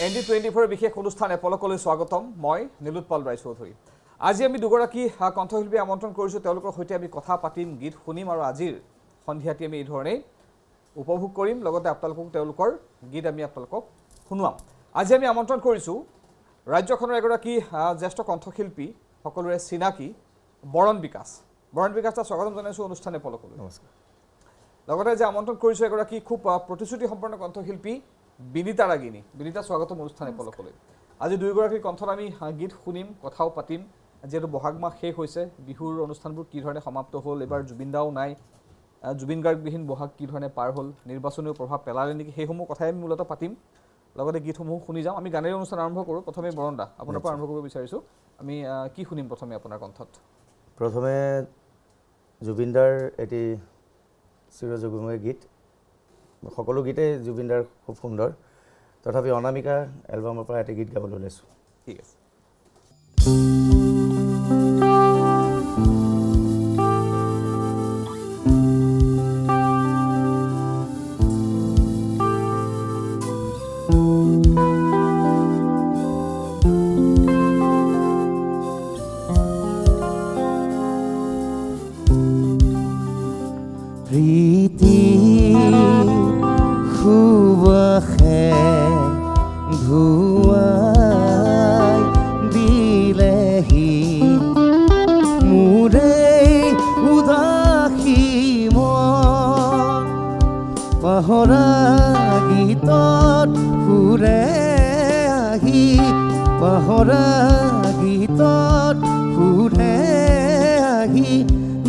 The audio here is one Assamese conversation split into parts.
ND24 বিশেষ অনুষ্ঠান এপলকলৈ স্বাগতম মই নীলোৎপল ৰায়চৌধুৰী আজি আমি দুগৰাকী কণ্ঠশিল্পী আমন্ত্ৰণ কৰিছো তেওঁলোকৰ সৈতে আমি কথা পাতিম গীত শুনিম আৰু আজিৰ সন্ধিয়াটি আমি এই ধৰণে উপভোগ কৰিম লগতে আপোনালোকক তেওঁলোকৰ গীত আমি আপোনালোকক শুনাম আজি আমি আমন্ত্ৰণ কৰিছো ৰাজ্যখনৰ এগৰাকী জ্যেষ্ঠ কণ্ঠশিল্পী সকলোৰে চিনাকি বৰণ বিকাশ স্বাগতম জনাইছো অনুষ্ঠান এপলকলৈ নমস্কাৰ লগতে যে আমন্ত্ৰণ কৰিছো এগৰাকী খুব প্ৰতিশ্ৰুতি সম্পন্ন কণ্ঠশিল্পী বিনিতা ৰাগিনী বিনিতা স্বাগতম অনুষ্ঠান এপলকলৈ আজি দুইগৰাকীৰ কণ্ঠত আমি গীত শুনিম কথাও পাতিম যেহেতু বহাগ মাহ শেষ হৈছে বিহুৰ অনুষ্ঠানবোৰ কি ধৰণে সমাপ্ত হ'ল এবাৰ জুবিনদাও নাই জুবিন গাৰ্গবিহীন বহাগ কি ধৰণে পাৰ হ'ল নিৰ্বাচনীয় প্ৰভাৱ পেলালে নেকি সেইসমূহ কথাই আমি মূলতঃ পাতিম লগতে গীতসমূহ শুনি যাম আমি গানেৰে অনুষ্ঠান আৰম্ভ কৰোঁ প্ৰথমে বৰণ দা আপোনাৰ পৰা আৰম্ভ কৰিব বিচাৰিছোঁ আমি কি শুনিম প্ৰথমে আপোনাৰ কণ্ঠত প্ৰথমে জুবিনদাৰ এটি চিৰযুগময় গীত সকলো গীতেই জুবিনদাৰ খুব সুন্দৰ তথাপি অনামিকা এলবামৰ পৰা এটি গীত গাবলৈ ওলাইছোঁ ঠিক আছে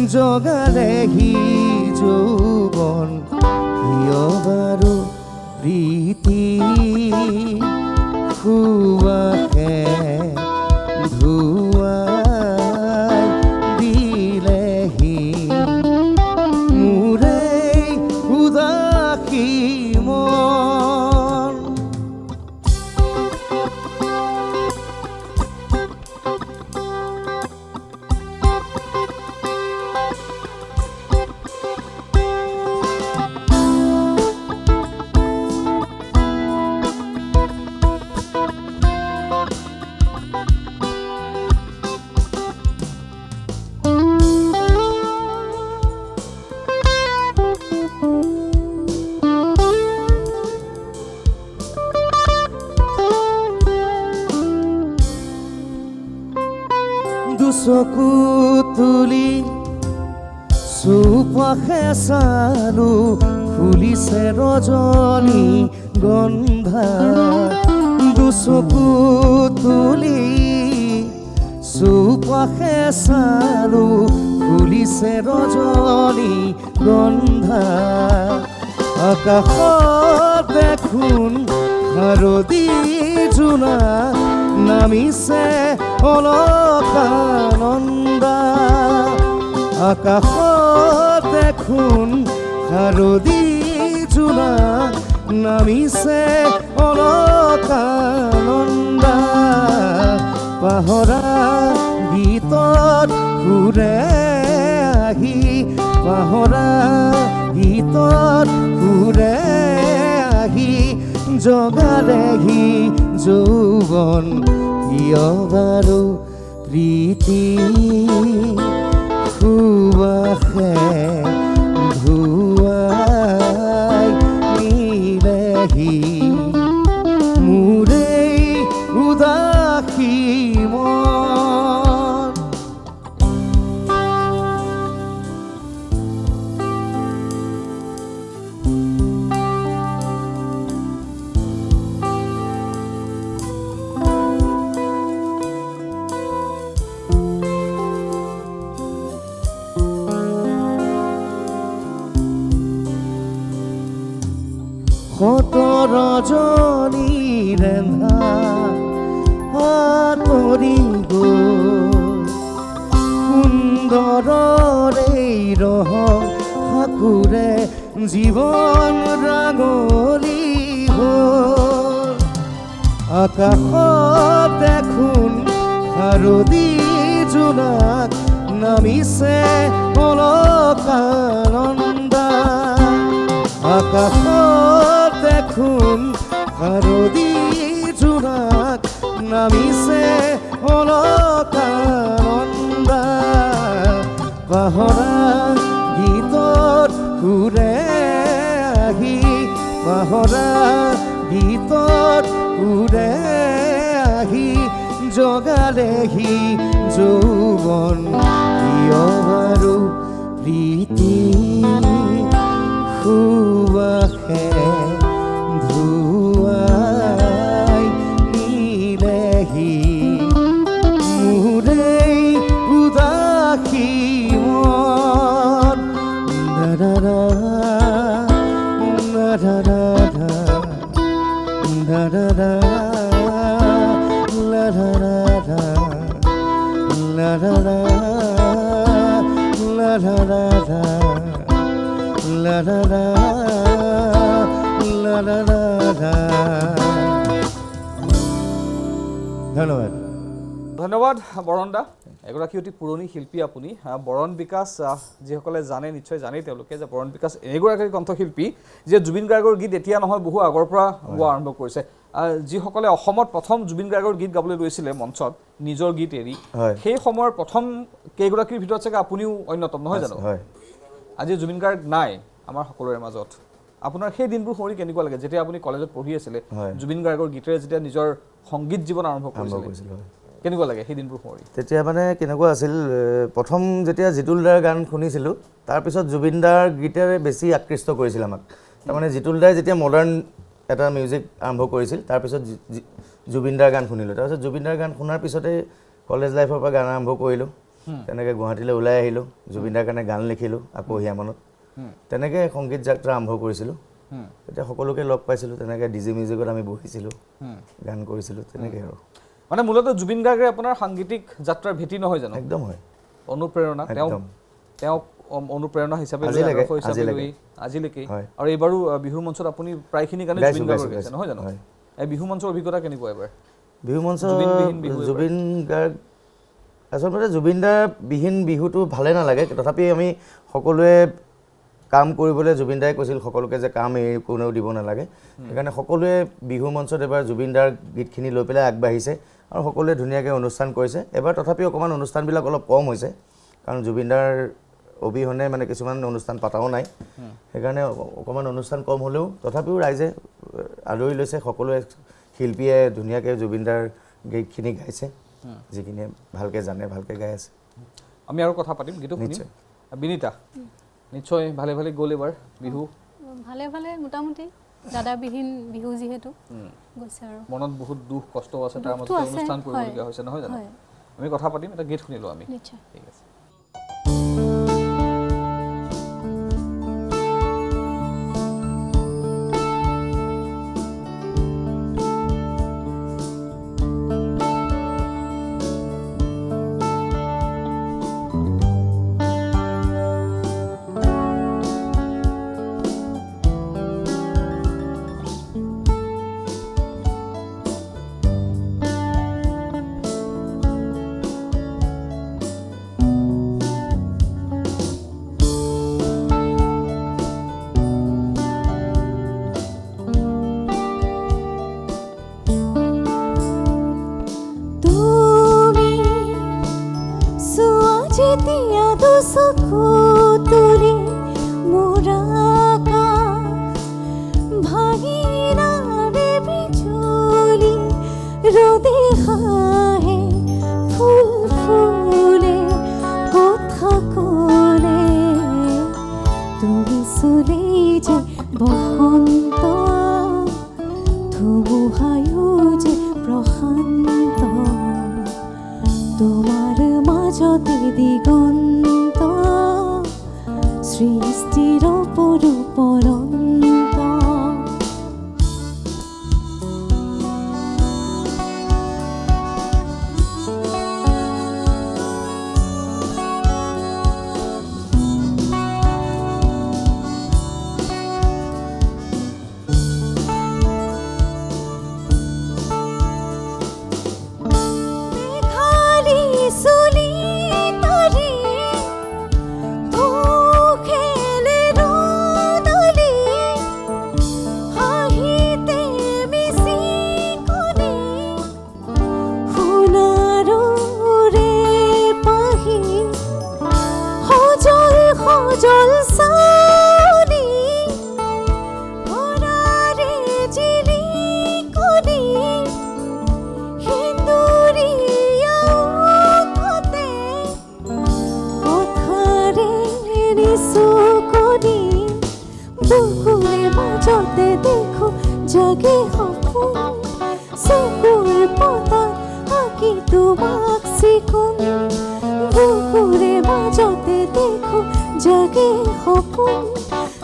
জগালেহি যৌবন কিয় বাৰু প্ৰীতি খুৱাকে ধুৱাই দিলেহি মোৰে উদাসী মন চকু তুলি চুপাশে চালো ফুলিছে ৰজনী গন্ধা দুচকু তুলি চুপাশে চালো ফুলিছে ৰজনী গন্ধা আকাশত দেখোন শাৰদী জোনা নামিছে অলকানন্দা আকাশত দেখোন শাৰদী জোনা নামিছে অলকানন্দা পাহৰা গীতত ঘূৰে আহি পাহৰা গীতত ঘূৰে আহি জগালেহি যৌবন কিয় বাৰু প্ৰীতি খুৱাকে ধুৱাই নিলেহি মোৰে উদাসী মন ৰজনী ৰেন্ধা আঁতৰি গ'ল সুন্দৰৰে ৰহং সাকুৰে জীৱন ৰাঙলী হ'ল আকাশত দেখোন শাৰদী জোনাক নামিছে অলকানন্দা আকাশত দেখোন শাৰদী জগালেহি যৌৱন কিয় বাৰু প্ৰীতি সুবাসে ধুৱাই নিলেহি মোৰেই উদাসী মন দাদা দাদা দাদা দাদা la la la la la la la la la la la la la la la la ধন্যবাদ ধন্যবাদ বৰণ দা এগৰাকী অতি পুৰণি শিল্পী আপুনি বৰণ বিকাশ যিসকলে জানে নিশ্চয় জানেই তেওঁলোকে যে বৰণ বিকাশ এগৰাকী কণ্ঠশিল্পী যে জুবিন গাৰ্গৰ গীত এতিয়া নহয় বহু আগৰ পৰা গোৱা আৰম্ভ কৰিছে যিসকলে অসমত প্ৰথম জুবিন গাৰ্গৰ গীত গাবলৈ লৈছিলে মঞ্চত নিজৰ গীত এৰি সেই সময়ৰ প্ৰথম কেইগৰাকীৰ ভিতৰত চাগে আপুনিও অন্যতম নহয় জানো আজি জুবিন গাৰ্গ নাই আমাৰ সকলোৰে মাজত আপোনাৰ সেই দিনবোৰ সৰি কেনেকুৱা লাগে যেতিয়া আপুনি কলেজত পঢ়ি আছিলে জুবিন গাৰ্গৰ গীতেৰে যেতিয়া নিজৰ সংগীত জীৱন আৰম্ভ কৰিছিলে কেনেকুৱা লাগে সেই দিনবোৰ সৰি তেতিয়া মানে কেনেকুৱা আছিল প্ৰথম যেতিয়া জিতুল দাৰ গান শুনিছিলোঁ তাৰপিছত জুবিন দাৰ গীতেৰে বেছি আকৃষ্ট কৰিছিল আমাক তাৰমানে জিতুল দাই যেতিয়া মডাৰ্ণ এটা মিউজিক আৰম্ভ কৰিছিল তাৰপিছত জুবিন দাৰ গান শুনিলোঁ তাৰপিছত জুবিন দাৰ গান শুনাৰ পিছতে কলেজ লাইফৰ পৰা গান আৰম্ভ কৰিলোঁ তেনেকৈ গুৱাহাটীলৈ ওলাই আহিলোঁ জুবিন দাৰ কাৰণে গান লিখিলোঁ আকৌ হিয়ামানত তেনেকৈ সংগীত যাত্ৰা আৰম্ভ কৰিছিলোঁ তেতিয়া সকলোকে লগ পাইছিলোঁ তেনেকৈ ডিজি মিউজিকত আমি বহিছিলোঁ গান কৰিছিলোঁ তেনেকৈ আৰু মানে মূলতঃ জুবিন গাৰ্গে আপোনাৰ সাংগীতিক যাত্ৰাৰ ভেটি নহয় জানো একদম হয় অনুপ্ৰেৰণা তেওঁক অনুপ্ৰেৰণা হিচাপে আজিলৈকে আৰু এইবাৰো বিহু মঞ্চত আপুনি প্ৰায়খিনি গানে জুবিন গাৰ্গৰ গাইছে নহয় জানো এই বিহু মঞ্চৰ অভিজ্ঞতা কেনেকুৱা এবাৰ বিহু মঞ্চ জুবিন গাৰ্গ আচলতে জুবিন দাৰ বিহীন বিহুটো ভালে নালাগে তথাপি আমি সকলোৱে কাম কৰিবলৈ জুবিন দাই কৈছিল সকলোকে যে কাম এৰি কোনেও দিব নালাগে সেইকাৰণে সকলোৱে বিহু মঞ্চত এবাৰ জুবিন দাৰ গীতখিনি লৈ পেলাই আগবাঢ়িছে আৰু সকলোৱে ধুনীয়াকৈ অনুষ্ঠান কৰিছে এবাৰ তথাপি অকণমান অনুষ্ঠানবিলাক অলপ কম হৈছে কাৰণ জুবিন দাৰ অবিহনে মানে কিছুমান অনুষ্ঠান পাতাও নাই সেইকাৰণে অকণমান অনুষ্ঠান কম হ'লেও তথাপিও ৰাইজে আদৰি লৈছে সকলোৱে শিল্পীয়ে ধুনীয়াকৈ জুবিন দাৰ গীতখিনি গাইছে যিখিনিয়ে ভালকৈ জানে ভালকৈ গাই আছে আমি আৰু কথা পাতিম গীতটো শুনিম বিনীতা নিশ্চয় ভালে ভালে গ'ল এবাৰ বিহু ভালে ভালে মোটামুটি দাদা বিহীন বিহু যিহেতু গৈছে আৰু মনত বহুত দুখ কষ্ট আছে তাৰ মাজতে অনুষ্ঠান কৰিবলগীয়া হৈছে নহয় জানো আমি কথা পাতিম এটা গীত শুনিলোঁ আমি নিশ্চয় ঠিক আছে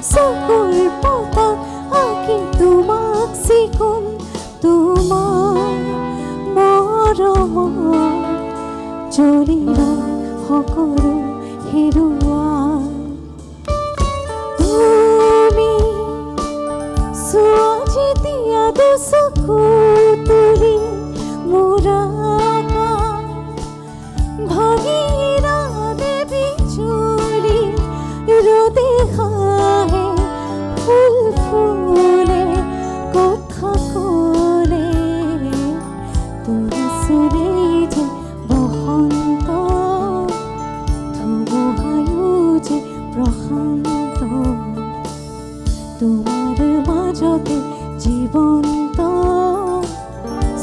চকুৰ পতাত আঁকি তোমাক চিকুণ তোমাৰ মৰমত জ্বলিলা সকলো হেৰুৱা তুমি চোৱা যেতিয়া দুচকু তুলি মোৰ ভাগিৰা দেৱী চুৰি ৰদে হাঁহে ফুল ফুলে কথা ক'লে তোৰ চুৰে যে বসন্ত ধুমুহায়ো যে প্ৰশান্ত তোমাৰ মাজতে জীৱন্ত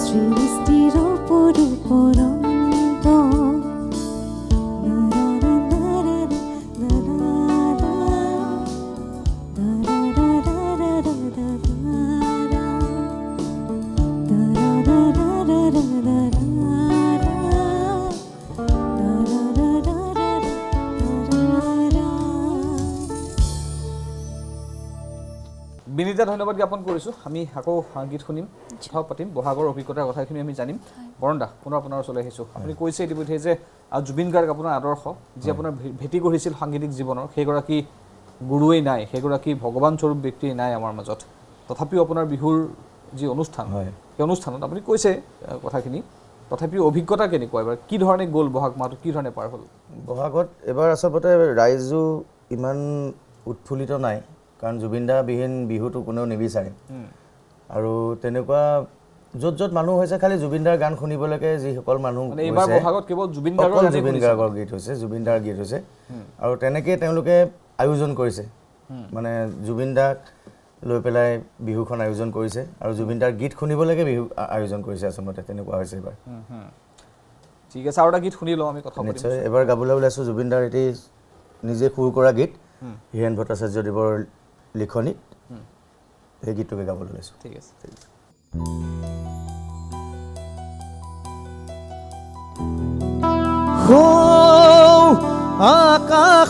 সৃষ্টিৰ পৰন্ত বিনীতা ধন্যবাদ জ্ঞাপন কৰিছোঁ আমি আকৌ গীত শুনিম কথাও পাতিম বহাগৰ অভিজ্ঞতাৰ কথাখিনি আমি জানিম বৰণ দা পুনৰ আপোনাৰ ওচৰলৈ আহিছোঁ আপুনি কৈছে ইতিমধ্যে যে জুবিন গাৰ্গ আপোনাৰ আদৰ্শ যি আপোনাৰ ভেটি গঢ়িছিল সাংগীতিক জীৱনৰ সেইগৰাকী গুৰুৱেই নাই সেইগৰাকী ভগৱান স্বৰূপ ব্যক্তি নাই আমাৰ মাজত তথাপিও আপোনাৰ বিহুৰ যি অনুষ্ঠান সেই অনুষ্ঠানত আপুনি কৈছে কথাখিনি তথাপিও অভিজ্ঞতা কেনেকুৱা এবাৰ কি ধৰণে গ'ল বহাগ মাহটো কি ধৰণে পাৰ হ'ল বহাগত এবাৰ আচলতে ৰাইজো ইমান উৎফুল্লিত নাই কাৰণ জুবিনদা বিহীন বিহুটো কোনেও নিবিচাৰে আৰু তেনেকুৱা য'ত য'ত মানুহ হৈছে খালি জুবিনদাৰ গান শুনিবলৈকে যিসকল মানুহ এইবাৰ বহাগত কেৱল জুবিন গাৰ্গৰ গীত হৈছে জুবিনদাৰ গীত হৈছে আৰু তেনেকৈ তেওঁলোকে আয়োজন কৰিছে মানে জুবিনদাক লৈ পেলাই বিহুখন আয়োজন কৰিছে আৰু জুবিনদাৰ গীত শুনিবলৈকে বিহু আয়োজন কৰিছে আচলতে তেনেকুৱা হৈছে এইবাৰ ঠিক আছে আৰু এটা গীত শুনি লওঁ আমি কথা পাতিম নিশ্চয় এবাৰ গাবলৈ ওলাইছোঁ জুবিনদাৰ এটি নিজে সুৰ কৰা গীত হীৰেণ ভট্টাচাৰ্যদেৱৰ লিখনিত সেই গীতটোকে গাবলৈ ওলাইছোঁ ঠিক আছে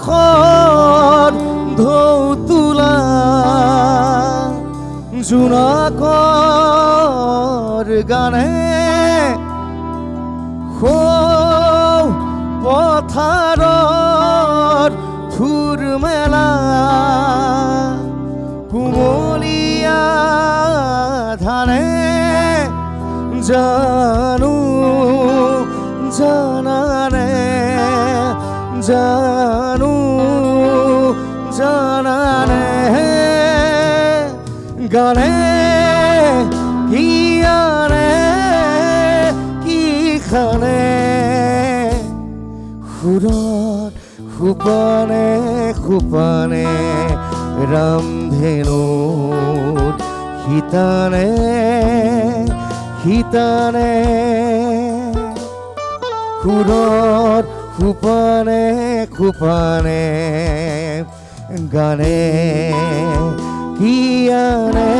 আকাশত ঢৌ তোলা জোনাকৰ গানে পথাৰত থুৰ মেলা কুমলীয়া ধানে জানো জানানে জানো জানানে গানে কি আনে কি খানে সুৰত সুপানে সুপানে ৰামধেনুত শীতানে শীতানে সুৰত সুপানে সুপানে গানে কি আনে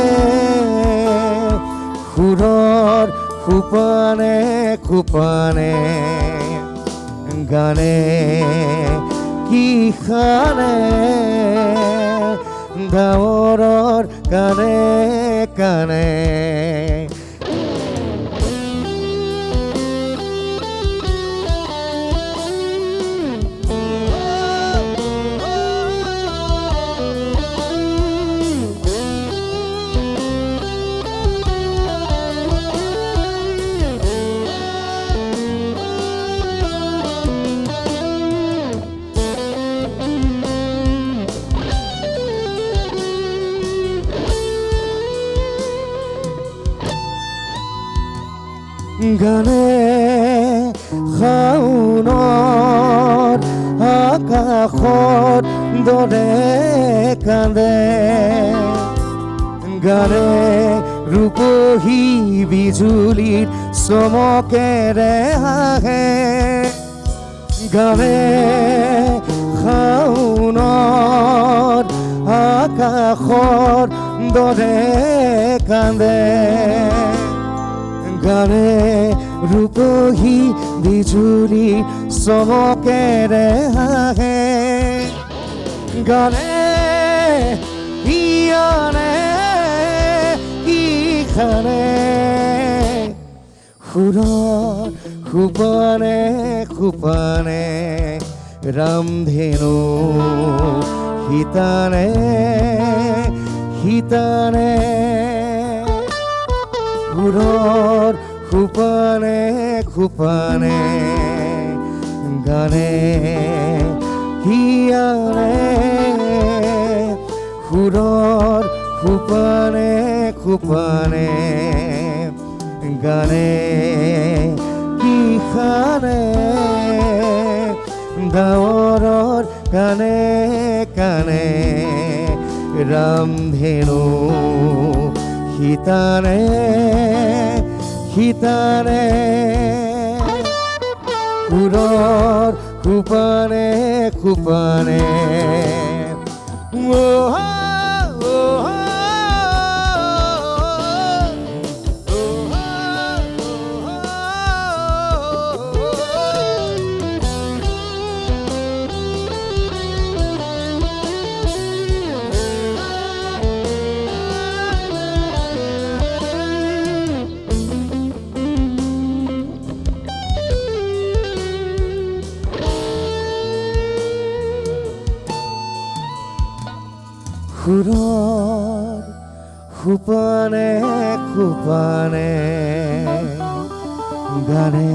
সুৰত সুপানে সুপানে গানে কি খানে ডাৱৰৰ কানে কানে গানে শাওনত আকাশত দৰে কান্দে গানে ৰূপহী বিজুলীত চমকেৰে হাঁহে গানে শাওনত আকাশত দৰে কান্দে গানে ৰূপহী বিজুলী চমকেৰে হাঁহে গানে খানে কি খানে সুৰৰ সোপানে সোপানে ৰামধেনু হিতানে হিতানে সুৰৰ সোপানে সোপানে গানে হিয়ানে সুৰৰ সোপানে সোপানে গানে কি খানে ডাৱৰৰ কানে কানে ৰামধেনু হিতানে হিতানে সুৰৰ সোপানে সোপানে সুৰৰ সোপানে সোপানে গানে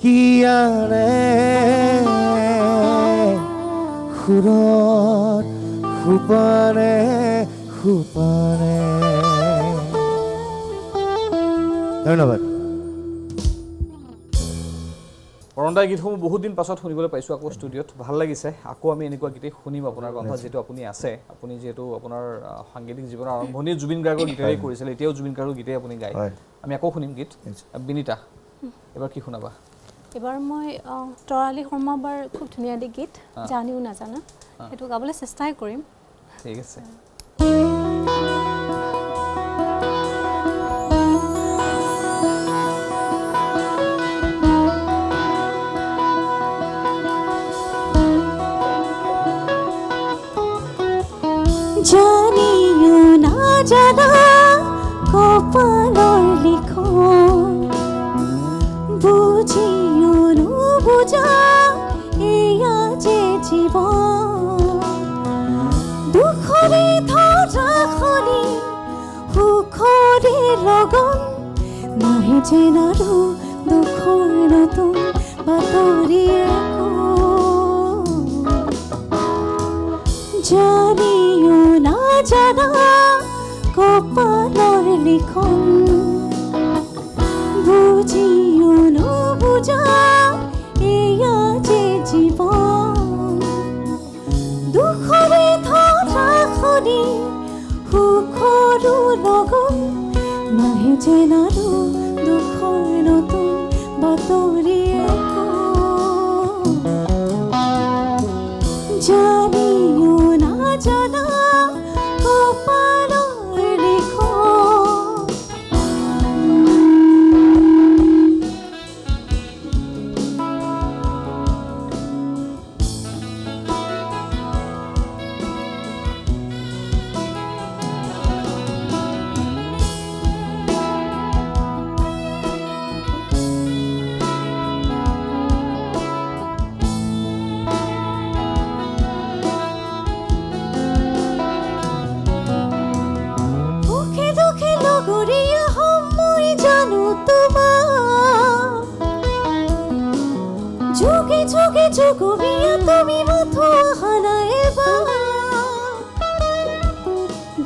কি আনে সুৰৰ সোপানে সোপানে ধন্যবাদ পৰন্দাৰ গীতসমূহ বহুত দিন পাছত শুনিবলৈ পাইছোঁ আকৌ ষ্টুডিঅ'ত ভাল লাগিছে আকৌ আমি এনেকুৱা গীতেই শুনিম আপোনাৰ কণ্ঠ যিহেতু আপুনি আছে আপুনি যিহেতু আপোনাৰ সাংগীতিক জীৱনৰ আৰম্ভণি জুবিন গাৰ্গৰ গীতেৰেই কৰিছিলে এতিয়াও জুবিন গাৰ্গৰ গীতেই আপুনি গায় আমি আকৌ শুনিম গীত বিনীতা এবাৰ কি শুনাবা এবাৰ মই তৰালি শৰ্মাবাৰ খুব ধুনীয়া এটি গীত জানিও নাজানা সেইটো গাবলৈ চেষ্টাই কৰিম ঠিক আছে জানিও না জানা কপালৰ লিখন বুজিও নুবুজা এয়া যে জীৱন দুখৰে ধৰাখনি সুখৰে লগন নাহে যেন আৰু দুখৰ নতুন বাতৰি জানিও না জানা কপালৰ লিখন বুজিও নুবুজা এয়া যে জীৱন দুখৰে ধৰাখনি সুখৰো লগন নাহে যেন আৰু দুখৰ নতুন বাতৰি জানিও না জানা কপালৰ লিখন যুগে যুগে যুগমিয়া তুমি মাথো আহানা এবাৰ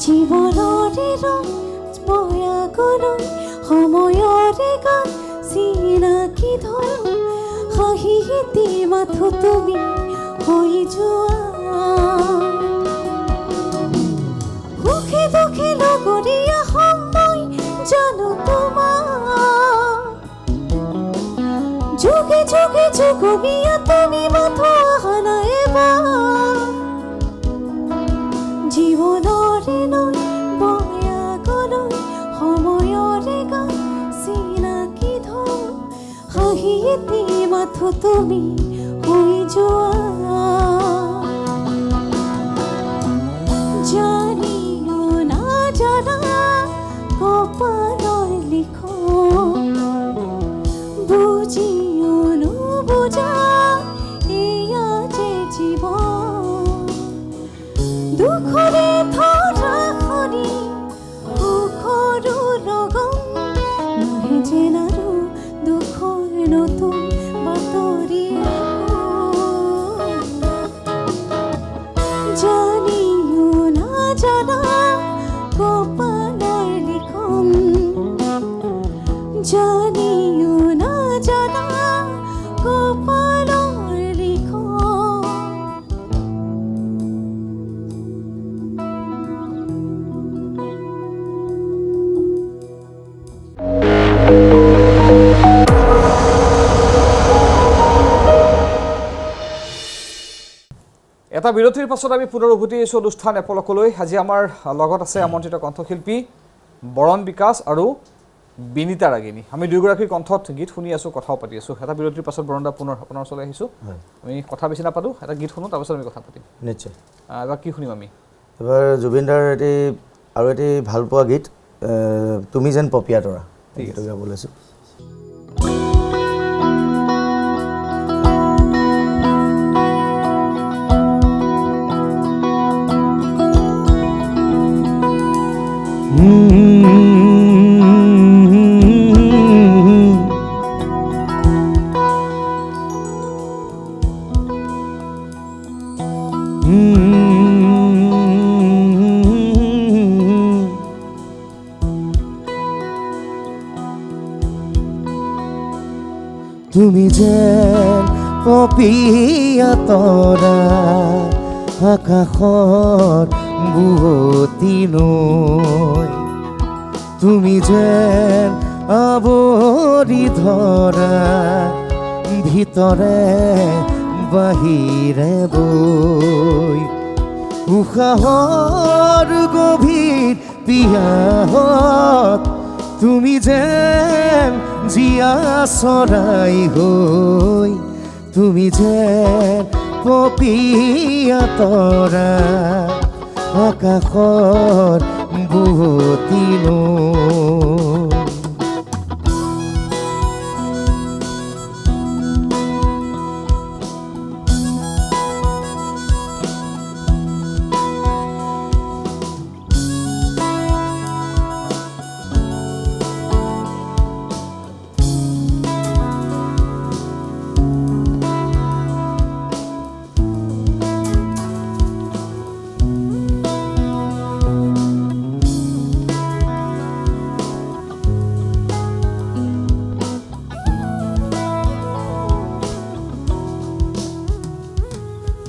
জীৱনৰে ৰং বয়া গৰম সময়ৰে গান চিনাকি ধৰম হাঁহি হিতি মাথো তুমি হৈ যোৱা সুখে দুখে লগৰীয়া সময় জানো তোমাৰ যুগে যুগে যুগমিয়া তুমি মাথো আহানা এবাৰ জীৱনৰে নৈ বয়া গৰম সময়ৰে গান চিনাকি ধৰম হাঁহি এটি মাথো তুমি হৈ যোৱা জানি দুখৰে ধৰা খনি সুখৰো লগম নাহে যেন আৰু দুখৰ নতুন বাতৰি জানিও নাজানা কপালৰ লিখন জানিও নাজানা কপালৰ লিখন এটা বিৰতিৰ পাছত আমি পুনৰ উভতি আহিছোঁ অনুষ্ঠান এপলকলৈ আজি আমাৰ লগত আছে আমন্ত্ৰিত কণ্ঠশিল্পী বৰণ বিকাশ আৰু বিনীতা ৰাগিনী আমি দুয়োগৰাকীৰ কণ্ঠত গীত শুনি আছোঁ কথাও পাতি আছোঁ এটা বিৰতিৰ পাছত বৰণদা পুনৰ আপোনাৰ ওচৰলৈ আহিছোঁ আমি কথা বেছি নাপাতোঁ এটা গীত শুনো তাৰপাছত আমি কথা পাতিম নিশ্চয় এবাৰ কি শুনিম আমি এবাৰ জুবিনদাৰ এটি আৰু এটি ভালপোৱা গীত তুমি যেন পপিয়া তৰা ঠিক গীতটো গাব লৈছোঁ তুমি যেন পপিয়া তৰা আকাশত বুৱতী নৈ তুমি যেন আৱৰি ধৰা ভিতৰে বাহিৰে বৈ উশাহৰ গভীৰ পিয়াহত তুমি যেন জীয়া চৰাই হৈ তুমি যেন পপিয়া তৰা আকাশৰ বুৱতী নৈ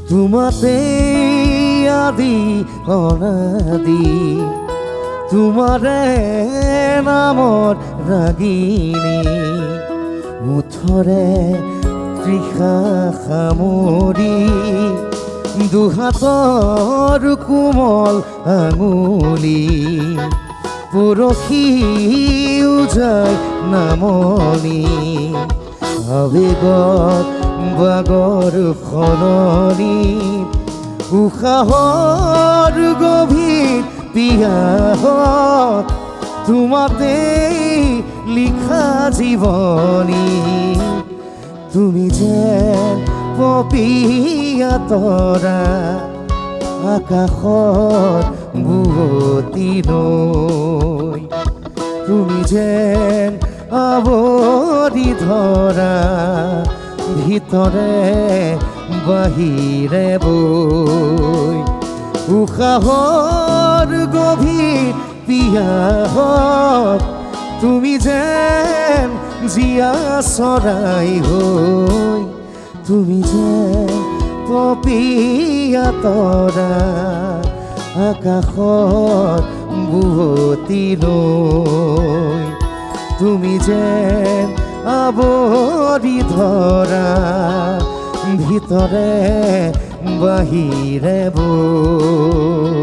তোমাতে আদি অনাদি তোমাৰে নামৰ ৰাগিনী মুঠৰে তৃষা সামৰি দুহাতৰ কোমল আঙুলি পৰশি উজাই নামনি আৱেগত বাগৰ সলনি উশাহৰ গভীৰ পিয়াহত তোমাতে লিখা জীৱনী তুমি যেন পপিয়া তৰা আকাশত বুৱতী নৈ তুমি যেন আৱৰি ধৰা ভিতৰে বাহিৰে বৈ উশাহৰ গভীৰ পিয়াহত তুমি যেন জীয়া চৰাই হৈ তুমি যেন পপিয়া তৰা আকাশত বুৱতী নৈ তুমি যেন আৱৰি ধৰা ভিতৰে বাহিৰে বৈ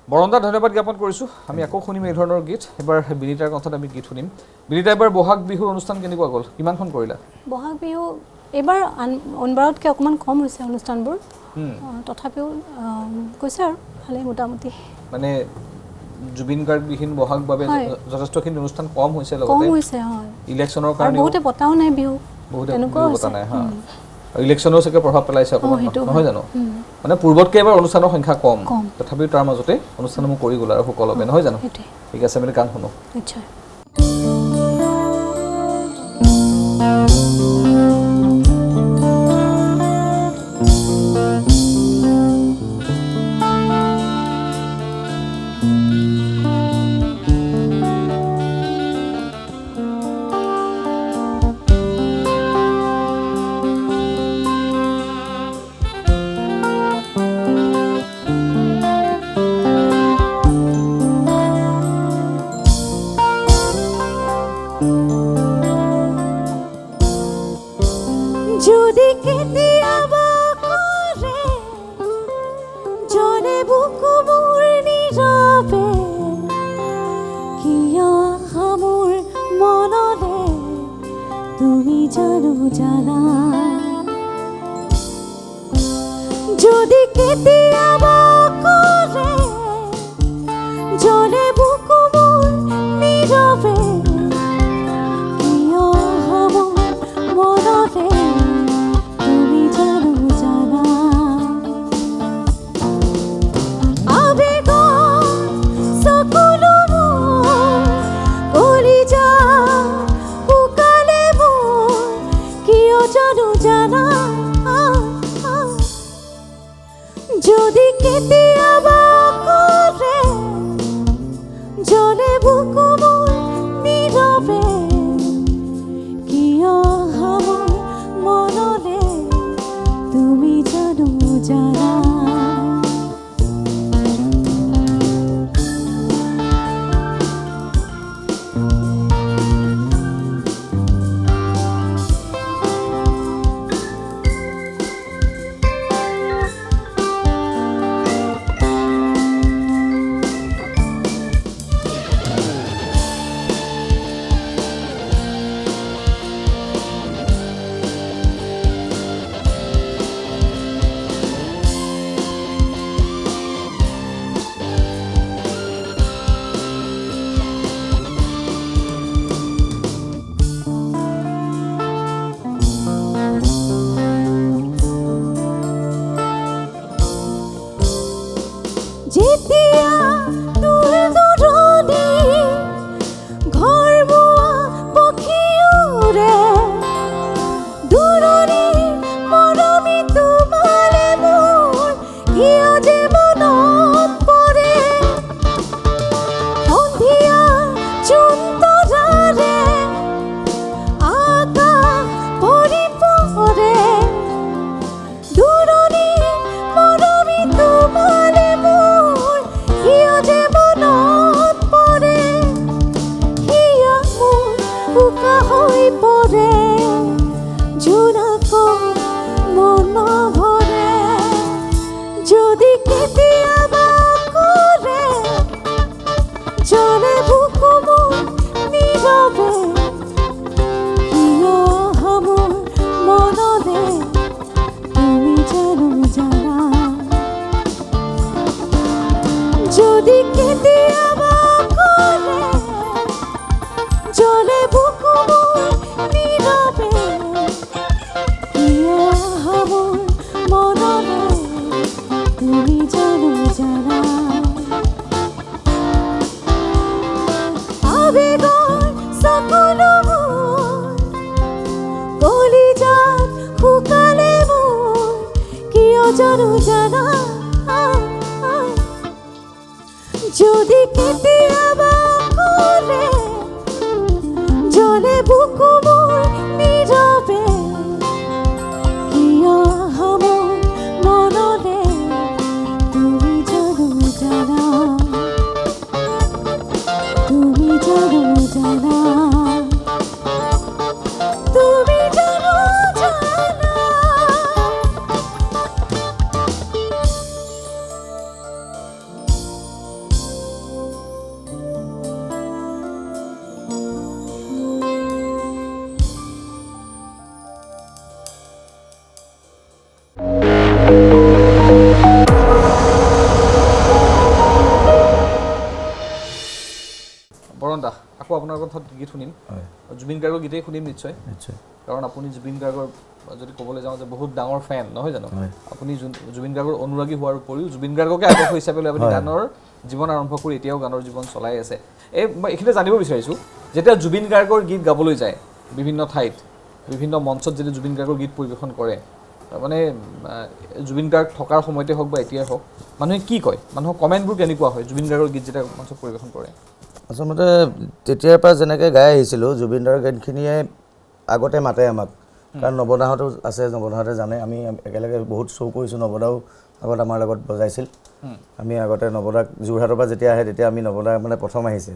বৰন্দা ধন্যবাদ জ্ঞাপন কৰিছোঁ আমি আকৌ শুনিম এই ধৰণৰ গীত এবাৰ বিনীতাৰ কণ্ঠত আমি গীত শুনিম বিনীতা এবাৰ বহাগ বিহুৰ অনুষ্ঠান কেনেকুৱা গ'ল কিমানখন কৰিলা বহাগ বিহু এইবাৰ অনবাৰতকৈ অকণমান কম হৈছে অনুষ্ঠানবোৰ তথাপিও কৈছে আৰু ভালেই মোটামুটি মানে জুবিন গাৰ্গ বিহীন বহাগ বাবে যথেষ্টখিনি অনুষ্ঠান কম হৈছে কম লগতে হৈছে হয় ইলেকশ্যনৰ আৰু কাৰণে বহুতে পতাও নাই বিহু বহুতে তেনেকুৱাও বিহু পতা হৈছে নাই হা ইলেকশ্যনেও চাগে প্ৰভাৱ পেলাইছে অকণমান সেইটো নহয় জানো মানে পূৰ্বতকৈ এবাৰ অনুষ্ঠানৰ সংখ্যা কম কম। তথাপিও তাৰ মাজতে অনুষ্ঠানসমূহ কৰি গ'ল আৰু সুকলমে নহয় জানো সেইটোৱে ঠিক আছে আমি গান শুনো নিশ্চয় যদি কেতিয়াবা কৰে জনে বুকু মোৰ নীৰৱে কিয় আহা মোৰ মনলে তুমি জানো জানা যদি কেতিয়াবা কৰে জনে বুকু মোৰ নীৰৱে কিয় আহা মোৰ মনলে তুমি জানো জানা আবেগ সকলো মোৰ কলিজা শুকালে মোৰ কিয় জানো জানা যদি কেতিয়াবা কৰে জলে বুকু মোৰ নীৰৱে কিয় আহা মোৰ মনলে তুমি জানো জানা যেতিয়া তোৰ দূৰণি ঘৰ বোৱা পক্ষী উৰে দূৰণি মৰমি তোমালে মোৰ কিয় যে মনত পৰে সন্ধিয়া জোন তৰাৰে আকাশ ভৰি পৰে দূৰণি মৰমি তোমালে মোৰ কিয় যে মনত পৰে কিয় মোৰ উকা হৈ পৰে জোনাকো মন ভৰে যদি কেতিয়াবা কৰে জলে বুকু মোৰ নীৰৱে কিয় আহা মোৰ মনলে তুমি জানো জানা যদি কেতিয়াবা কৰে জলে বুকু মোৰ নীৰৱে কিয় আহা মোৰ মনলে তুমি জানো জানা আবেগৰ সকলো মোৰ কলিজাত শুকালে মোৰ কিয় জানো জানা যদি কেতিয়াবা কৰে জলে বুকু মোৰ নীৰৱে কিয় আহা মোৰ মনলে তুমি জানো জানা তুমি জানো জানা তুমি জানো জানা গীত শুনিম হয় জুবিন গাৰ্গৰ গীতেই শুনিম নিশ্চয় নিশ্চয় কাৰণ আপুনি জুবিন গাৰ্গৰ যদি ক'বলৈ যাওঁ যে বহুত ডাঙৰ ফেন নহয় জানো হয় আপুনি জুবিন গাৰ্গৰ অনুৰাগী হোৱাৰ উপৰিও জুবিন গাৰ্গকে আদৰ্শ হিচাপে লৈ আপুনি হয়। গানৰ জীৱন আৰম্ভ কৰি এতিয়াও গানৰ জীৱন চলাই আছে মই এইখিনিতে জানিব বিচাৰিছোঁ যেতিয়া জুবিন গাৰ্গৰ গীত গাবলৈ যায় বিভিন্ন ঠাইত বিভিন্ন মঞ্চত যদি জুবিন গাৰ্গৰ গীত পৰিৱেশন কৰে মানে জুবিন গাৰ্গ থকাৰ সময়তে হওক বা এতিয়াই হওক মানুহে কি কয় মানুহৰ কমেণ্টবোৰ কেনেকুৱা হয় জুবিন গাৰ্গৰ গীত যেতিয়া মঞ্চত পৰিৱেশন কৰে আচলতে তেতিয়াৰ পৰা যেনেকৈ গাই আহিছিলোঁ জুবিনদাৰ গানখিনিয়ে আগতে মাতে আমাক কাৰণ নৱদাহঁতো আছে নৱদাহঁতে জানে আমি একেলগে বহুত শ্ব' কৰিছোঁ নৱদাও আগত আমাৰ লগত বজাইছিল আমি আগতে নৱদাক যোৰহাটৰ পৰা যেতিয়া আহে তেতিয়া আমি নৱদা মানে প্ৰথম আহিছে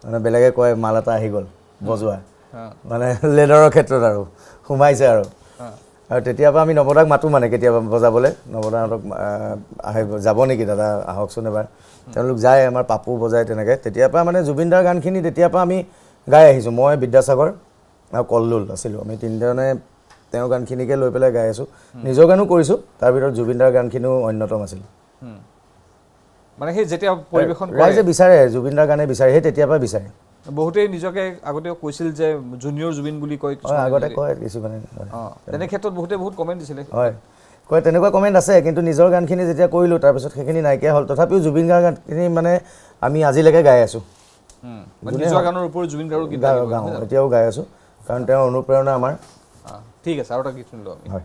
মানে বেলেগে কয় মাল এটা আহি গ'ল বজোৱা মানে লেডাৰৰ ক্ষেত্ৰত আৰু সোমাইছে আৰু তেতিয়াৰ পৰা আমি নৱদাক মাতোঁ মানে কেতিয়াবা বজাবলৈ নৱদাহঁতক আহে যাব নেকি দাদা আহকচোন এবাৰ তেওঁলোক যায় আমাৰ পাপু বজায় তেনেকৈ তেতিয়াৰ পৰা মানে জুবিনদাৰ গানখিনি তেতিয়াৰ পৰা আমি গাই আহিছোঁ মই বিদ্যাসাগৰ আৰু কল্লোল আছিলোঁ আমি তিনিজনে তেওঁৰ গানখিনিকে লৈ পেলাই গাই আছোঁ নিজৰ গানো কৰিছোঁ তাৰ ভিতৰত জুবিনদাৰ গানখিনিও অন্যতম আছিল মানে সেই যেতিয়া পৰিৱেশন ৰাইজে বিচাৰে জুবিনদাৰ গানে বিচাৰে সেই তেতিয়াৰ পৰা বিচাৰে বহুতেই নিজকে আগতে কৈছিল যে জুনিয়ৰ জুবিন বুলি কয় আগতে কয় কিছুমানে তেনে ক্ষেত্ৰত বহুতে বহুত কমেণ্ট দিছিলে হয় কয় তেনেকুৱা কমেণ্ট আছে কিন্তু নিজৰ গানখিনি যেতিয়া কৰিলোঁ তাৰপিছত সেইখিনি নাইকিয়া হ'ল তথাপিও জুবিন গাৰ্গৰ গানখিনি মানে আমি আজিলৈকে গাই আছোঁ নিজৰ গানৰ ওপৰত জুবিন গাৰ্গৰ গীত গাওঁ এতিয়াও গাই আছোঁ কাৰণ তেওঁৰ অনুপ্ৰেৰণা আমাৰ ঠিক আছে আৰু এটা গীত শুনিলোঁ আমি হয়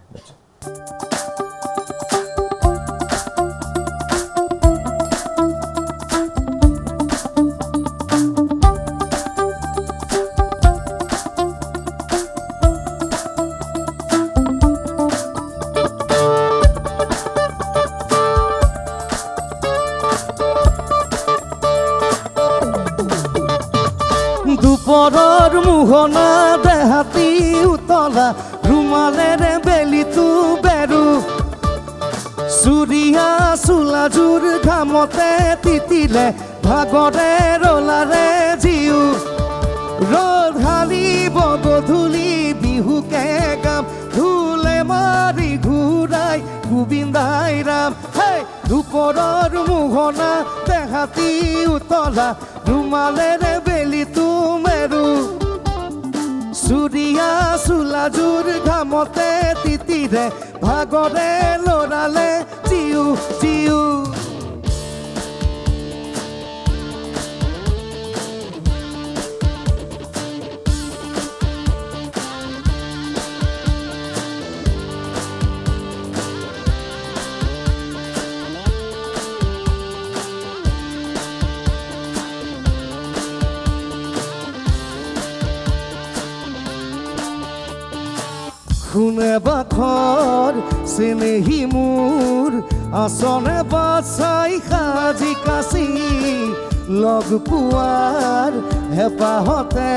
দুপৰৰ মোহনা দেহাতী উতলা ৰুমালেৰে বেলিটো বেৰু চুৰিয়া চোলাযোৰ ঘামতে তিতিলে ভাগৰে ৰলাৰে জিউ ৰ'দ হালিব গধূলি বিহুকে গাম ঢোলে মাৰি ঘূৰাই গোবিন্দাই ৰাম দুপৰৰ মোহনা দেহাতী উতলা ৰুমালেৰে বেলিটো মেৰু চুৰিয়া চোলাযোৰ ঘামতে তিতিৰে ভাগৰে লৰালে জিউ জিউ শুনে বাখৰ চেনেহী মোৰ আচনে বাচাই সাজি কাচি লগ পোৱাৰ হেঁপাহতে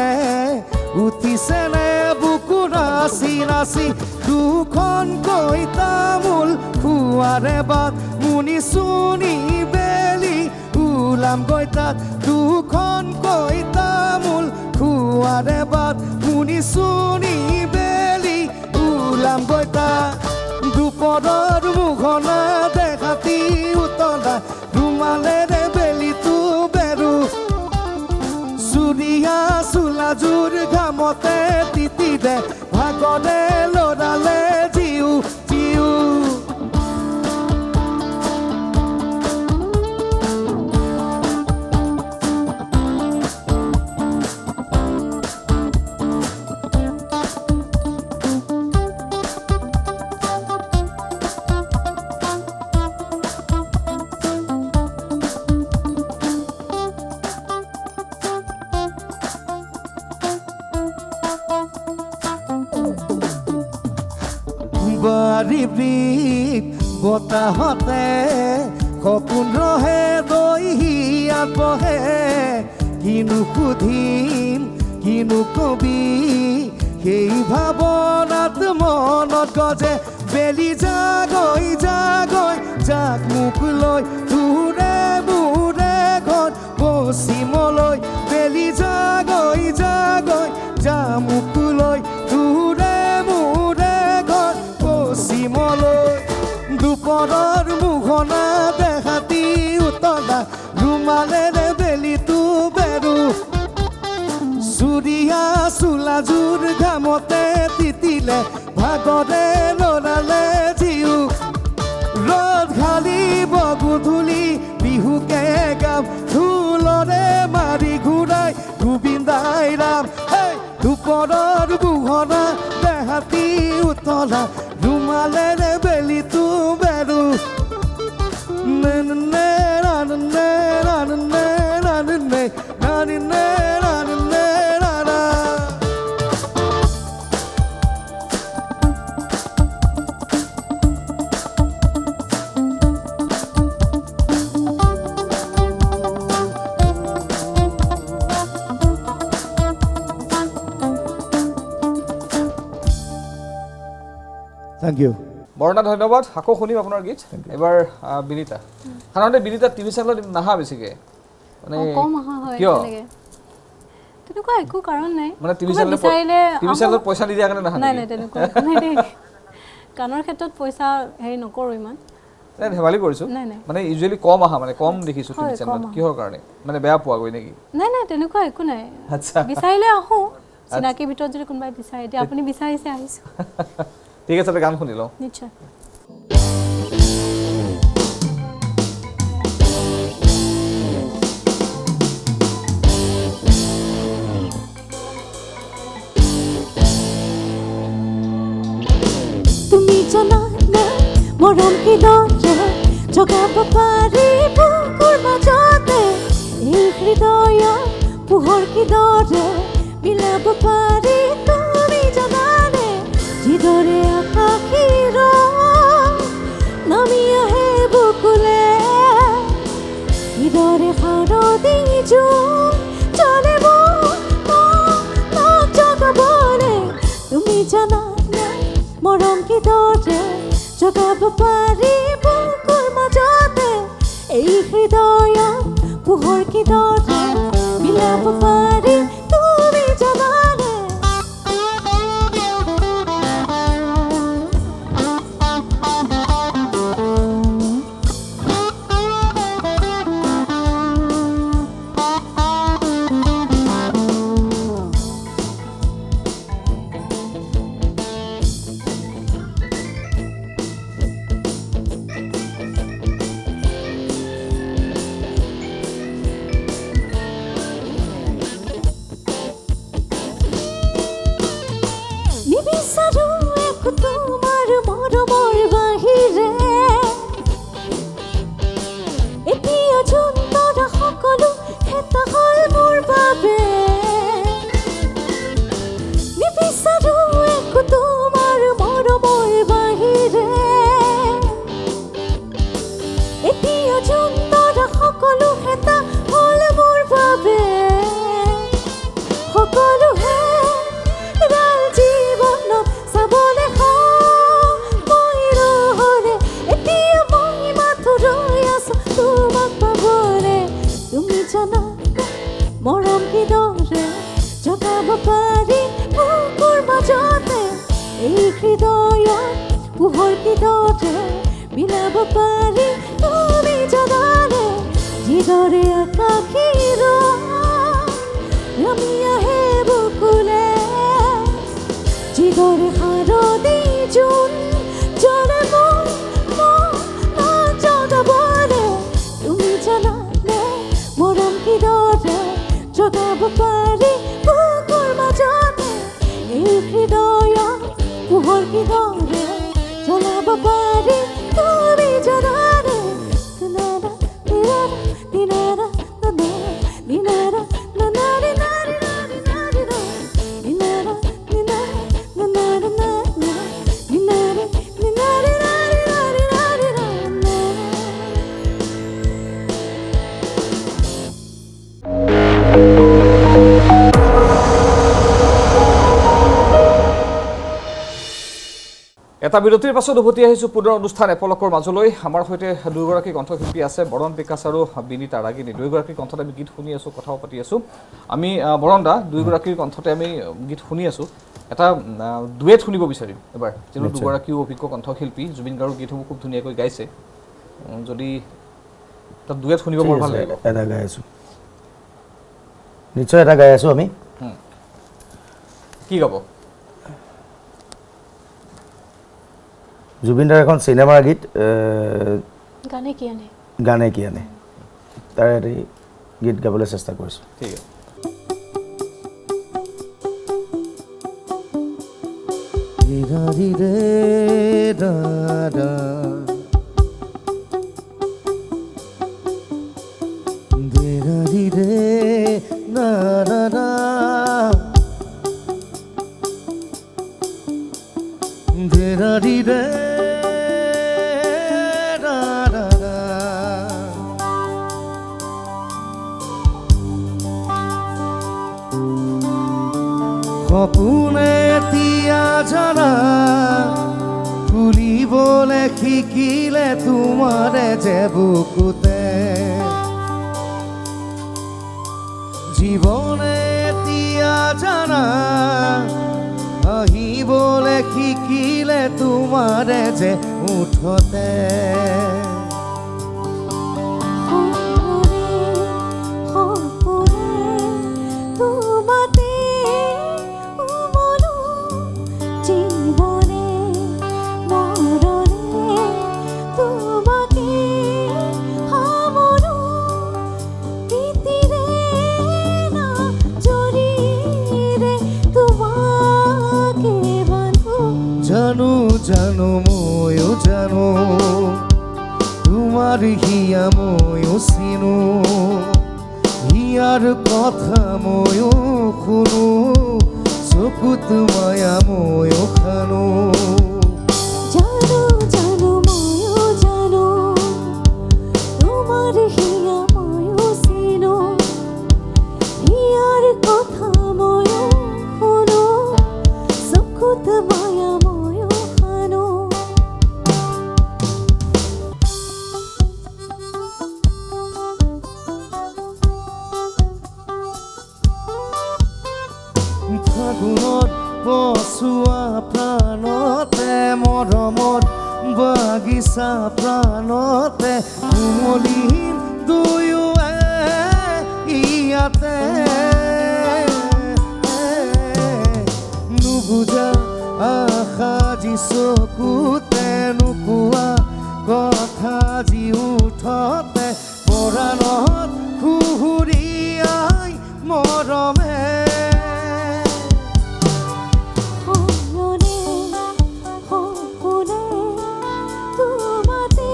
উঠিছে নে বুকু নাচি নাচি দুখনকৈ তামোল খোৱাৰে বাট মুনি চুনি বেলি ওলামগৈ তাত দুখনকৈ তামোল খোৱাৰে বাট মুনি চুনি বেলি ওলামগৈ তাত দুপৰৰ মোহনা দেখাতি উতলা ৰুমালেৰে বেলিটো বেৰু চুৰিয়া চোলাযোৰ ঘামতে তিতিলে ভাগৰে লৰালে জিউ জিউ বাৰিবৃত বতাহতে সপোন ৰহে দহিয়াত বহে কিনো সুধিম কিনো কবি সেই ভাৱনাত মনত গজে বেলি জাগৈ জাগৈ জাক মোক লৈ দূৰে মূৰে ঘৰ পশ্চিমলৈ বেলি জাগৈ জাগৈ যা মোক লৈ দূৰে দুপৰৰ মোহনা দেখাতি উতলা ৰুমালেৰে বেলিটো বেৰু চুৰি বাজুৰ ঘামতে তিতিলে ভাগৰে লৰালে জিউ ৰ'দ ঘালিব গধূলি বিহুকে গাম ঢোলৰে মাৰি ঘূৰাই গোবিন্দাই ৰাম দুপৰৰ বুহৰা দেহাতী উতলা ৰুমালেৰে বেলিটো বেৰু Thank you. বৰণা ধন্যবাদ আকৌ শুনিম আপোনাৰ গীত এবাৰ বিনীতা সাধাৰণতে বিনীতা টিভি চেনেলত নাহা বেছিকে মানে কম আহা হয় কিয়? তেনেকে তেনেকুৱা একো কাৰণ নাই মানে টিভি বিচাৰিলে চেনেলত পইচা নিদিয়া কাৰণে নাহা নাই নাই তেনেকুৱা নাই দেই গানৰ ক্ষেত্ৰত পইচা হেৰি নকৰোঁ ইমান নাই ধেমালি কৰিছোঁ নাই নাই মানে ইউজুৱেলি কম আহা মানে কম দেখিছোঁ টিভি হয়, চেনেলত কম কিহৰ কাৰণে মানে বেয়া পোৱা গৈ নেকি নাই নাই তেনেকুৱা একো নাই আচ্ছা বিচাৰিলে আহোঁ চিনাকিৰ ভিতৰত যদি কোনোবাই বিচাৰে এতিয়া আপুনি বিচাৰিছে আহিছোঁ ঠিক আছে গান শুনি লওঁ নিশ্চয় তুমি জানা নে মৰম কিদৰে জগাব পাৰি বুকুৰ মাজতে এই হৃদয় পোহৰ কিদৰে মিলাব পাৰি তুমি জানানে যিদৰে আকাশীৰ নামি আহে বুকুলে কিদৰে শাৰদী জোন চলে মোক জগাবলে তুমি জানানে মৰম কিদৰে জগাব পাৰি বুকুৰ মাজতে এই হৃদয় পোহৰ কিদৰে মিলাব পাৰি তুমি জানানে নিবিচাৰো একো তোমাৰ মৰমৰ বাহিৰে এতিয়া যোন তৰা সকলো এটা হ'ল মোৰ বাবে নিবিচাৰো একো তোমাৰ মৰমৰ বাহিৰে এতিয়া যোন তৰা সকলো এটা হ'ল মোৰ বাবে সকলোহে জীৱনত চাবলৈ মই ৰহৰে এতিয়া মই মাথো ৰৈ আছো তোমাক পাবলে তুমি জানা মৰম কিদৰে জগাব পাৰি বুকুৰ মাজতে এই হৃদয়ত পোহৰ কিদৰে মিলাব পাৰি তুমি জানানে যিদৰে আকাশীৰ নামি আহে বুকুলে যিদৰে শাৰদী জোন জ্বলে মোক জগাবলে তুমি জানানে মৰম কিদৰে জগাব পাৰি বুকুৰ মাজতে এই হৃদয়ত পোহৰ কিদৰে জ্বলাব পাৰি তুমি জানানে দিনাৰা দিনাৰা দিনাৰা নানাৰে নাৰে নাৰে নাৰে দিনাৰা এটা বিৰতিৰ পাছত উভতি আহিছোঁ পুনৰ অনুষ্ঠান এপলকৰ মাজলৈ আমাৰ সৈতে দুয়োগৰাকী কণ্ঠশিল্পী আছে বৰণ বিকাশ আৰু বিনীতা ৰাগিনী দুয়োগৰাকীৰ কণ্ঠত আমি গীত শুনি আছোঁ কথাও পাতি আছোঁ আমি বৰণ দা দুয়োগৰাকীৰ কণ্ঠতে আমি গীত শুনি আছোঁ এটা ডুৱেট শুনিব বিচাৰিম এবাৰ যিহেতু দুগৰাকীও অভিজ্ঞ কণ্ঠশিল্পী জুবিন গাৰ্গৰ গীতসমূহ খুব ধুনীয়াকৈ গাইছে যদি এটা ডুৱেট শুনিব বৰ ভাল লাগিব এটা গাই আছোঁ নিশ্চয় এটা গাই আছোঁ আমি কি গাব? জুবিন দাৰ এখন চিনেমাৰ গীত গানে কি আনে গানে কি আনে তাৰ এটি গীত গাবলৈ চেষ্টা কৰিছোঁ। ঠিক আছে। ৰি ৰে দা দা দে ৰি ৰে না না না দে ৰি ৰে দা দা দা সপোনে এতিয়া জানা ফুলিবলে শিকিলে তোমাৰে যে বুকুতে জীৱনে এতিয়া জানা আহিবলে শিকিলে তোমাৰে যে উঠতে জানো জানো ময়ো জানো তোমাৰ হিয়া ময়ো চিনো হিয়াৰ কথা ময়ো শুনো চকুত মায়া ময়ো খানো জানো জানো ময়ো জানো তোমার হিয়া ময়ো চিনো হিয়ার কথা ময়ো শুনো চকুত মায়া ময়ো খানো ফাগুনত বসুৱা প্ৰাণতে মৰমত বাগিচা প্ৰাণতে কোমলি দুয়োৱে ইয়াতে নুবুজা আশা যি চকুতে নোকোৱা কথা যি উঠতে পৰাণত খুহুৰিয়াই মৰমে সপনে সপনে তোমাতে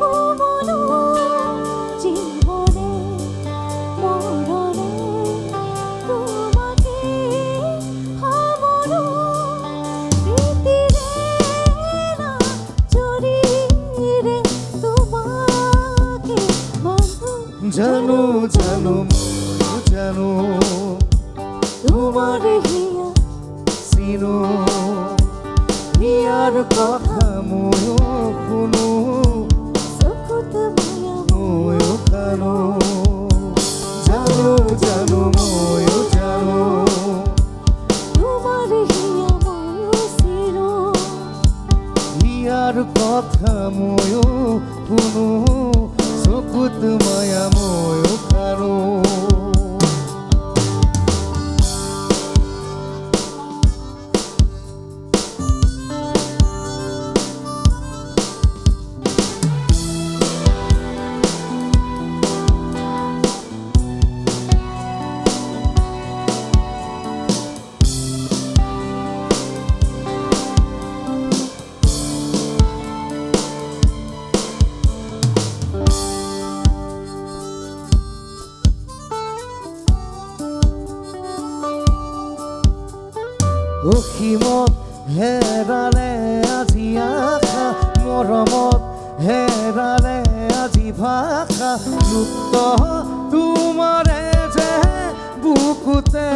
উমলো জীবনে মৰণে তোমাকে সামৰো প্ৰীতিৰে না জৰিৰে তোমাকে বান্ধো জানো জানো ময়ো জানো তোমাৰ হিয়া চিনো হিয়াৰ কথা ময়ো শুনো চকুত মায়া ময়ো খানো জানো জানো ময়ো জানো তোমার হিয়া ময়ো চিনো হিয়াৰ কথা ময়ো শুনো চকুত মায়া ময়ো খানো অসীমত হেৰালে আজি আশা মৰমত হেৰালে আজি ভাষা লুপ্ত তোমাৰে যে বুকুতে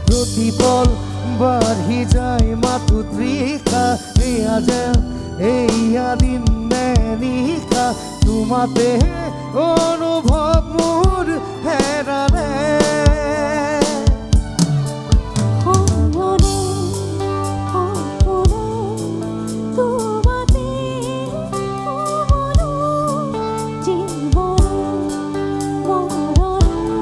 প্ৰতিপল বাঢ়ি যায় মাথো তৃষা এয়া যে এয়া দিন নে নিশা তোমাতে অনুভৱ মোৰ হেৰালে সপনে সপনে তোমাতে উমলো জীবনে মৰণে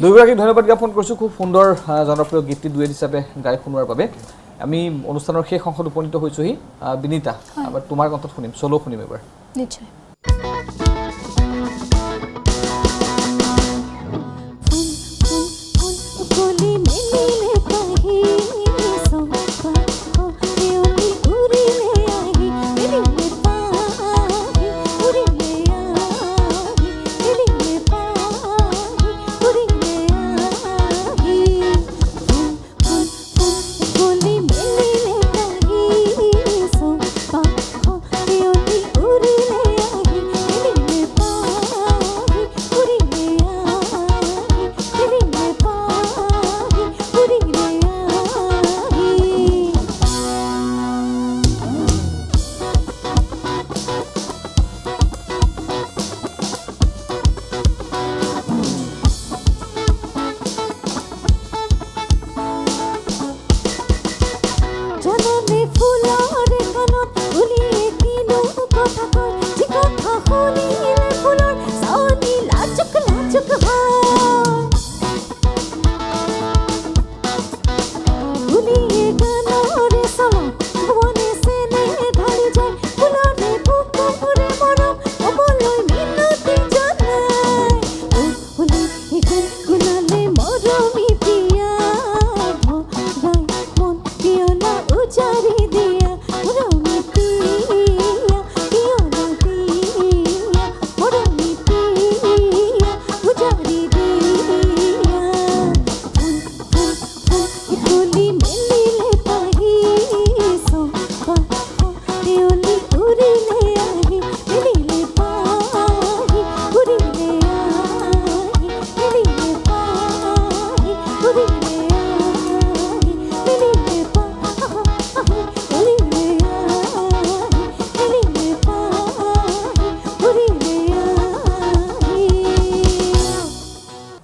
দুয়োগৰাকীক ধন্যবাদ জ্ঞাপন কৰিছোঁ খুব সুন্দৰ জনপ্ৰিয় গীতটি ডুৱেট হিচাপে গাই শুনোৱাৰ বাবে আমি অনুষ্ঠানৰ শেষ অংশত উপনীত হৈছোহি বিনীতা এবাৰ তোমাৰ কণ্ঠত শুনিম চলো শুনিম এবাৰ নিশ্চয়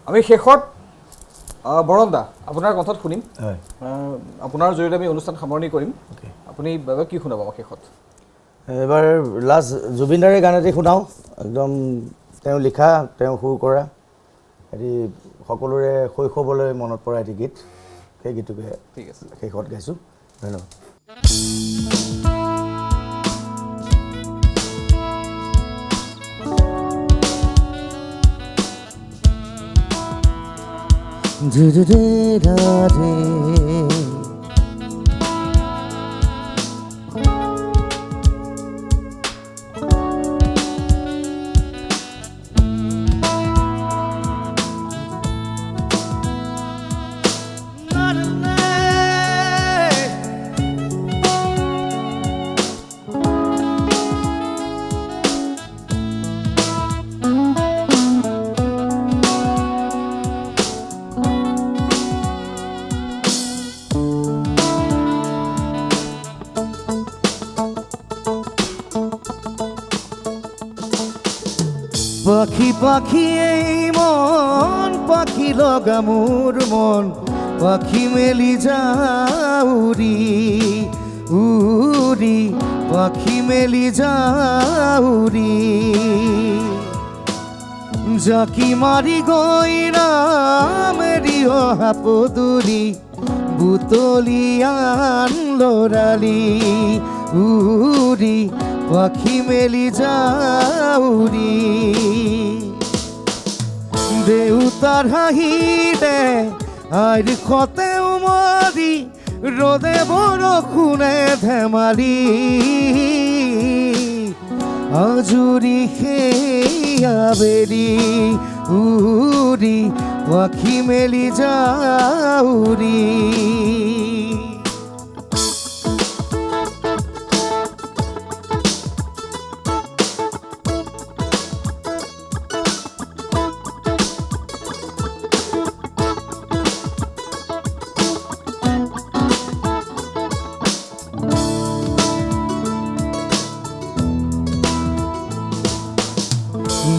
আমি শেষত বৰন্দা আপোনাৰ কণ্ঠত শুনিম হয় আপোনাৰ জৰিয়তে আমি অনুষ্ঠান সামৰণি কৰিম আপুনি কি শুনাব আমাক শেষত এবাৰ লাষ্ট জুবিনদাৰে গান এটি শুনাওঁ একদম তেওঁ লিখা তেওঁ সুৰ কৰা এটি সকলোৰে শৈশৱলৈ মনত পৰা এটি গীত সেই গীতটোকে ঠিক আছে শেষত গাইছোঁ ধন্যবাদ পাখি পাখি এই মন পাখি লগা মোৰ মন পাখি মেলি যাউৰি উৰি পাখি মেলি যাউৰি জাকি মাৰি গৈ নামেৰি অহা পদূলি বুটলিয়ান লৰালি উৰি পাখি মেলি যাউৰি দেউতাৰ হাঁহিৰে আইৰ খতে উমৰি ৰ'দে বৰষুণে ধেমালি আজুৰি সেয়া বেৰি উৰি পাখি মেলি যাউৰি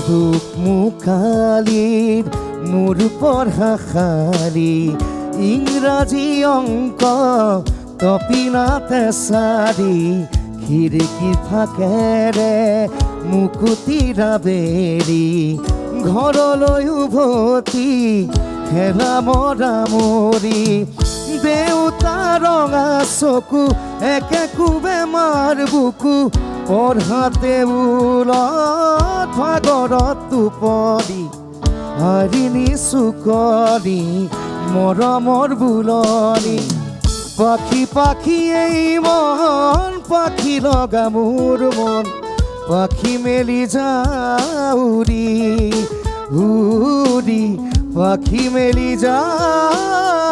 দুখ মুখালিৰ মোৰ পঢ়াশালী ইংৰাজী অংক তপিনাতে চাৰি খিৰিকীৰ ফাকেৰে মুকুতিৰা বেৰি ঘৰলৈ উভতি খেলা মৰামৰি দেউতা ৰঙা চকু একে কোবে মাৰ বুকু পঢ়াতে উলত ভাগৰত টোপনি হাৰিণী চুকনি মৰমৰ বুলনি পাখি পাখি এই মন পাখি লগা মোৰ মন পাখি মেলি যাউৰি উৰি পাখি মেলি যাউৰি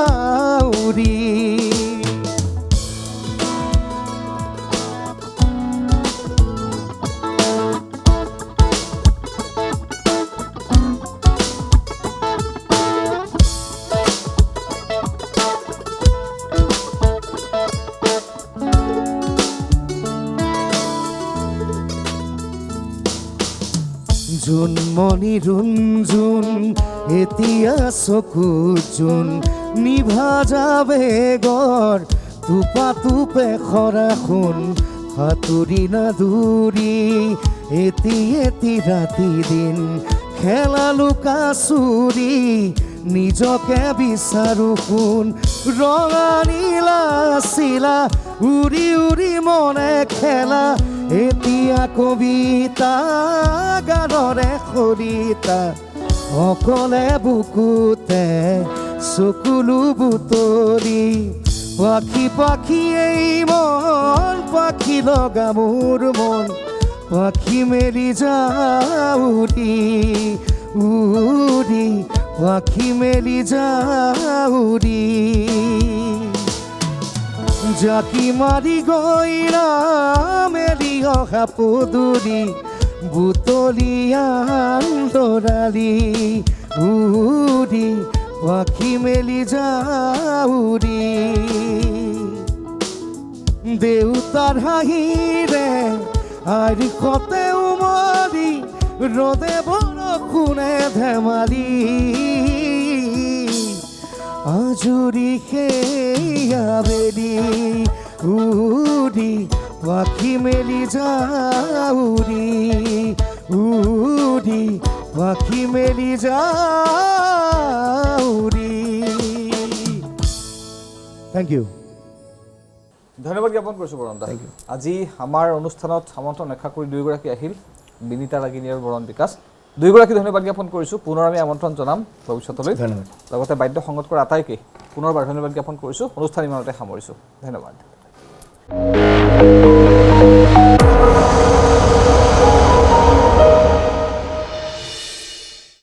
জোনমণি ৰুণজোন এতিয়া চকু জোন নিভা যাবে গৰ টোপা টোপে খৰা সোণ সাঁতুৰি নাদুৰি এটি ৰাতি দিন খেলা লুকা চুৰি নিজকে বিচাৰো সোণ ৰঙা নীলা চিলা উৰি উৰি মনে খেলা এতিয়া কবিতা গানৰে সৰিতা অকলে বুকুতে চকুলো বুটলি পাখি পাখি এই মন পাখি লগা মোৰ মন পাখি মেলি যাউৰি উৰি পাখি মেলি যাউৰি জাকি মাৰি গইলা মেলি অহা পদূলি বুটলিয়ান দৰালি উৰি পাখি মেলি যাউৰি দেউতাৰ হাঁহিৰে আইৰিখতে উমলি ৰ'দে বৰষুণে ধেমালি আজুৰি সেই আবেলি উৰি পাখি মেলি যাউৰি উৰি পাখি মেলি যাউৰি থেংক ইউ ধন্যবাদ জ্ঞাপন কৰিছোঁ বৰন্তা আজি আমাৰ অনুষ্ঠানত আমন্ত্ৰণ ৰক্ষা কৰি দুয়োগৰাকী আহিল বিনীতা ৰাগিনী আৰু বৰণ বিকাশ দুয়োগৰাকী ধন্যবাদ জ্ঞাপন কৰিছোঁ পুনৰ আমি আমন্ত্ৰণ জনাম ভৱিষ্যতলৈ ধন্যবাদ লগতে বাদ্য সংগত কৰা আটাইকে পুনৰবাৰ ধন্যবাদ জ্ঞাপন কৰিছোঁ অনুষ্ঠান ইমানতে সামৰিছোঁ ধন্যবাদ